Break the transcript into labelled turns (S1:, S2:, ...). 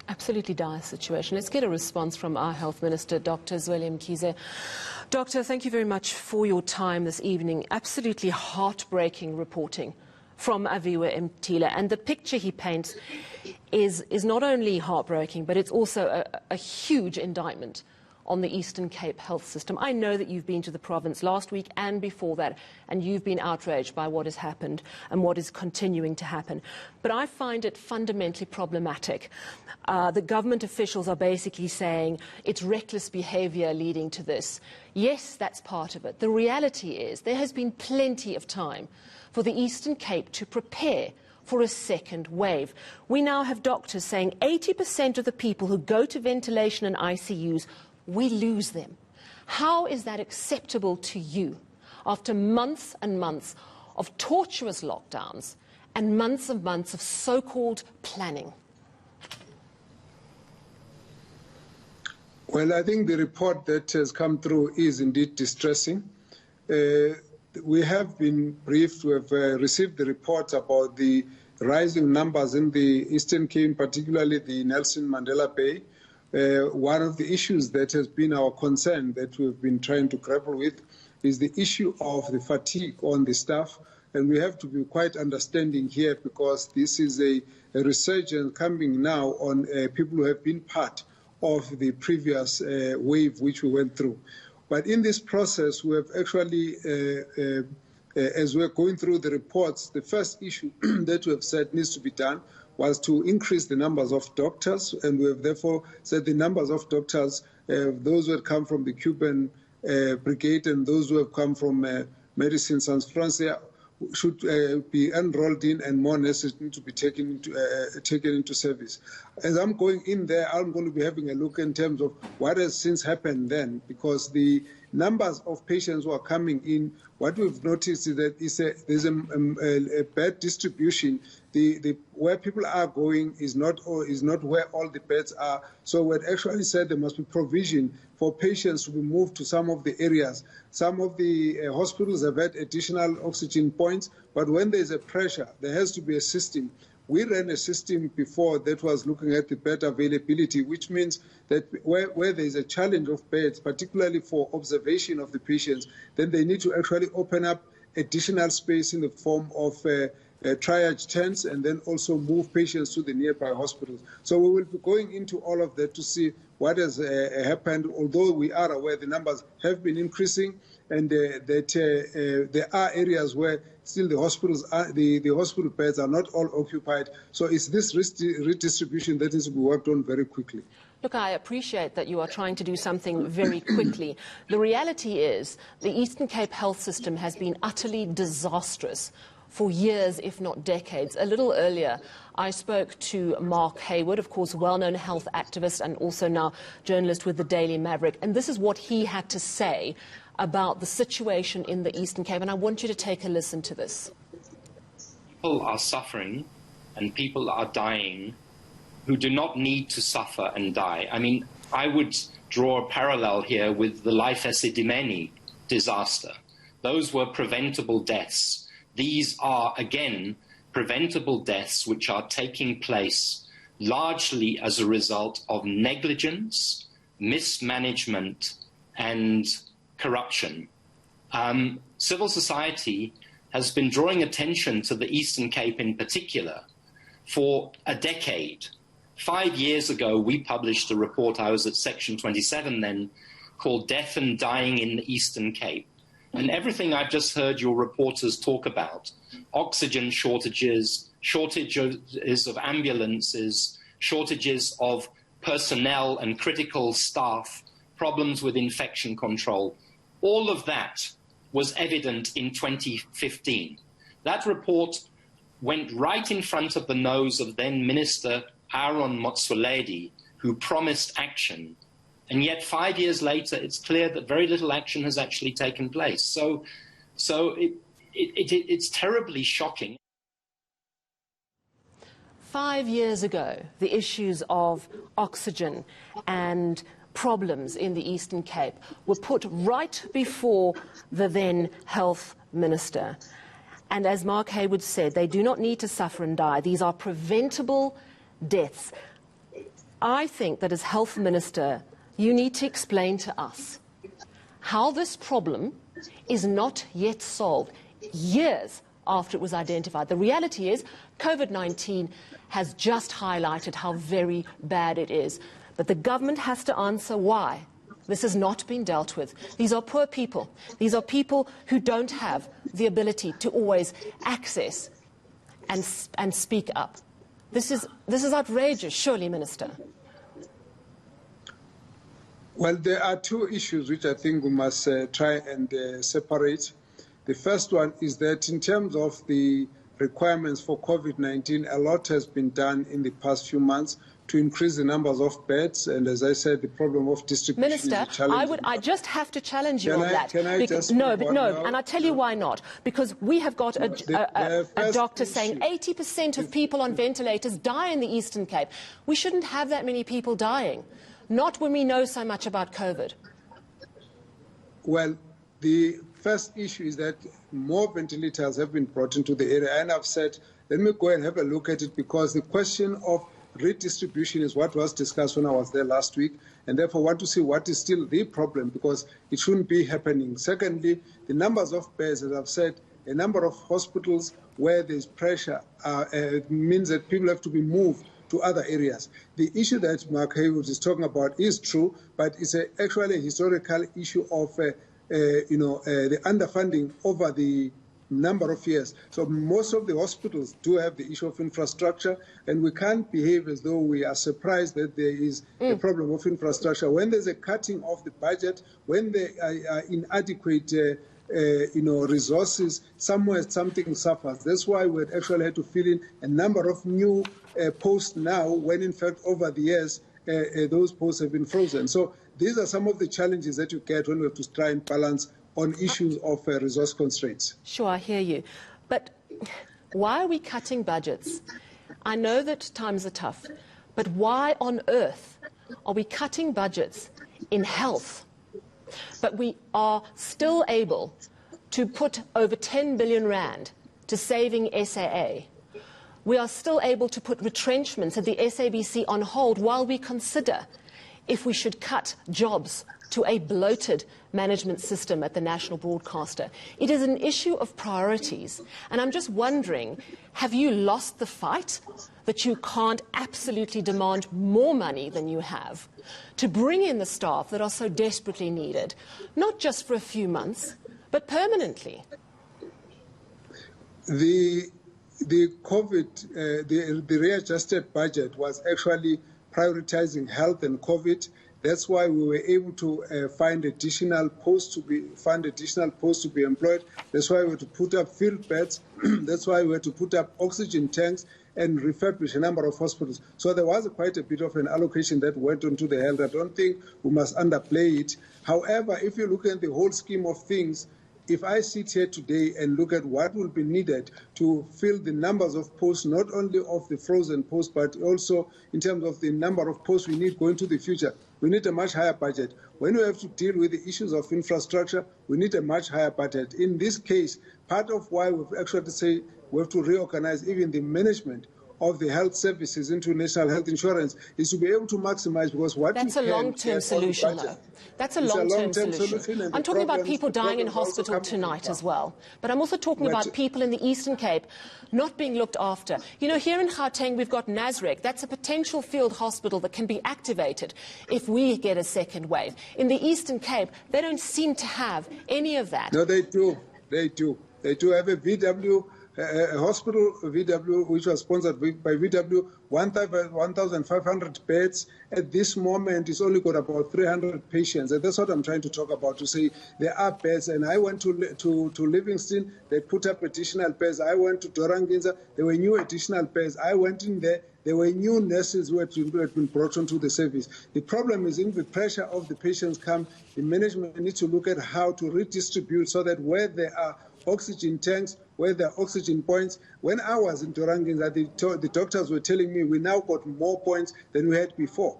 S1: Absolutely dire situation. Let's get a response from our Health Minister, Dr. Zweli Mkhize. Doctor, thank you very much for your time this evening. Absolutely heartbreaking reporting from Aviwa Mtila. And the picture he paints is not only heartbreaking, but it's also a huge indictment on the Eastern Cape health system. I know that you've been to the province last week and before that, and you've been outraged by what has happened and what is continuing to happen. But I find it fundamentally problematic. The government officials are basically saying it's reckless behaviour leading to this. Yes, that's part of it. The reality is there has been plenty of time for the Eastern Cape to prepare for a second wave. We now have doctors saying 80% of the people who go to ventilation and ICUs, we lose them. How is that acceptable to you after months and months of tortuous lockdowns and months of so-called planning?
S2: Well, I think the report that has come through is indeed distressing. We have been briefed, we have received the reports about the rising numbers in the Eastern Cape, particularly the Nelson Mandela Bay. One of the issues that has been our concern that we've been trying to grapple with is the issue of the fatigue on the staff. And we have to be quite understanding here because this is a resurgence coming now on people who have been part of the previous wave which we went through. But in this process, we have actually, as we're going through the reports, the first issue that we have said needs to be done was to increase the numbers of doctors, and we have therefore said the numbers of doctors, those who have come from the Cuban brigade and those who have come from Medicine Sans Frontières should be enrolled in, and more nurses need to be taken into service. As I'm going in there, I'm going to be having a look in terms of what has since happened then, because the numbers of patients who are coming in, what we've noticed is that there's a bad distribution. Where people are going is not where all the beds are. So we had actually said there must be provision for patients to be moved to some of the areas. Some of the hospitals have had additional oxygen points, but when there's a pressure, there has to be a system. We ran a system before that was looking at the bed availability, which means that where there's a challenge of beds, particularly for observation of the patients, then they need to actually open up additional space in the form of triage tents and then also move patients to the nearby hospitals. So we will be going into all of that to see what has happened, although we are aware the numbers have been increasing and that there are areas where still the hospitals the hospital beds are not all occupied. So it's this redistribution that needs to be worked on very quickly.
S1: Look, I appreciate that you are trying to do something very quickly. The reality is the Eastern Cape health system has been utterly disastrous for years, if not decades. A little earlier, I spoke to Mark Hayward, of course, well-known health activist and also now journalist with the Daily Maverick. And this is what he had to say about the situation in the Eastern Cape. And I want you to take a listen to this.
S3: People are suffering and people are dying who do not need to suffer and die. I mean, I would draw a parallel here with the Life Esidimeni disaster. Those were preventable deaths. These are, again, preventable deaths which are taking place largely as a result of negligence, mismanagement, and corruption. Civil society has been drawing attention to the Eastern Cape in particular for a decade. 5 years ago, we published a report, I was at Section 27 then, called Death and Dying in the Eastern Cape. And everything I've just heard your reporters talk about, oxygen shortages, shortages of ambulances, shortages of personnel and critical staff, problems with infection control, all of that was evident in 2015. That report went right in front of the nose of then Minister Aaron Motsoaledi, who promised action. And yet 5 years later, it's clear that very little action has actually taken place. So it's terribly shocking.
S1: 5 years ago, the issues of oxygen and problems in the Eastern Cape were put right before the then health minister. And as Mark Hayward said, they do not need to suffer and die. These are preventable deaths. I think that as Health Minister, you need to explain to us how this problem is not yet solved years after it was identified. The reality is COVID-19 has just highlighted how very bad it is. But the government has to answer why this has not been dealt with. These are poor people. These are people who don't have the ability to always access and speak up. This is outrageous, surely, Minister.
S2: Well, there are two issues which I think we must try and separate. The first one is that in terms of the requirements for COVID-19, a lot has been done in the past few months to increase the numbers of beds, and as I said, the problem of distribution
S1: Minister,
S2: is a challenge.
S1: I just have to challenge you on that.
S2: Can I just
S1: no,
S2: now?
S1: And I'll tell you why not. Because we have got a doctor saying 80% of people on ventilators die in the Eastern Cape. We shouldn't have that many people dying, not when we know so much about COVID.
S2: Well, the first issue is that more ventilators have been brought into the area, and I've said, let me go and have a look at it, because the question of redistribution is what was discussed when I was there last week, and therefore I want to see what is still the problem, because it shouldn't be happening. Secondly, the numbers of beds, as I've said, a number of hospitals where there's pressure means that people have to be moved to other areas. The issue that Mark Haywood is talking about is true, but it's actually a historical issue of the underfunding over the number of years. So most of the hospitals do have the issue of infrastructure, and we can't behave as though we are surprised that there is a problem of infrastructure. When there's a cutting of the budget, when there are inadequate resources, somewhere something suffers. That's why we actually had to fill in a number of new posts now, when in fact over the years those posts have been frozen. So these are some of the challenges that you get when we have to try and balance on issues of resource constraints.
S1: Sure, I hear you. But why are we cutting budgets? I know that times are tough, but why on earth are we cutting budgets in health, but we are still able to put over 10 billion rand to saving SAA? We are still able to put retrenchments at the SABC on hold while we consider if we should cut jobs to a bloated management system at the national broadcaster. It is an issue of priorities. And I'm just wondering, have you lost the fight that you can't absolutely demand more money than you have to bring in the staff that are so desperately needed, not just for a few months, but permanently?
S2: The COVID, the readjusted budget was actually prioritizing health and COVID. That's why we were able to find additional posts to be employed. That's why we had to put up field beds. That's why we had to put up oxygen tanks and refurbish a number of hospitals. So there was quite a bit of an allocation that went onto the health. I don't think we must underplay it. However, if you look at the whole scheme of things, if I sit here today and look at what will be needed to fill the numbers of posts, not only of the frozen posts, but also in terms of the number of posts we need going to the future, we need a much higher budget. When we have to deal with the issues of infrastructure, we need a much higher budget. In this case, part of why we've actually say we have to reorganize even the management of the health services into national health insurance is to be able to maximize, because what
S1: that's a long-term solution, though. That's a long-term solution. I'm talking about people dying in hospital tonight as well. But I'm also talking about people in the Eastern Cape not being looked after. You know, here in Gauteng, we've got Nasrec. That's a potential field hospital that can be activated if we get a second wave. In the Eastern Cape, they don't seem to have any of that.
S2: No, they do. They do. They do have a VW. A hospital, VW, which was sponsored by VW, 1,500 beds. At this moment, it's only got about 300 patients. And that's what I'm trying to talk about, to say there are beds. And I went to Livingston, they put up additional beds. I went to Doranginza, there were new additional beds. I went in there were new nurses who had been brought onto the service. The problem is, in the pressure of the patients come, the management needs to look at how to redistribute so that where there are oxygen tanks, where there are oxygen points. When I was in Doranginza, the doctors were telling me we now got more points than we had before.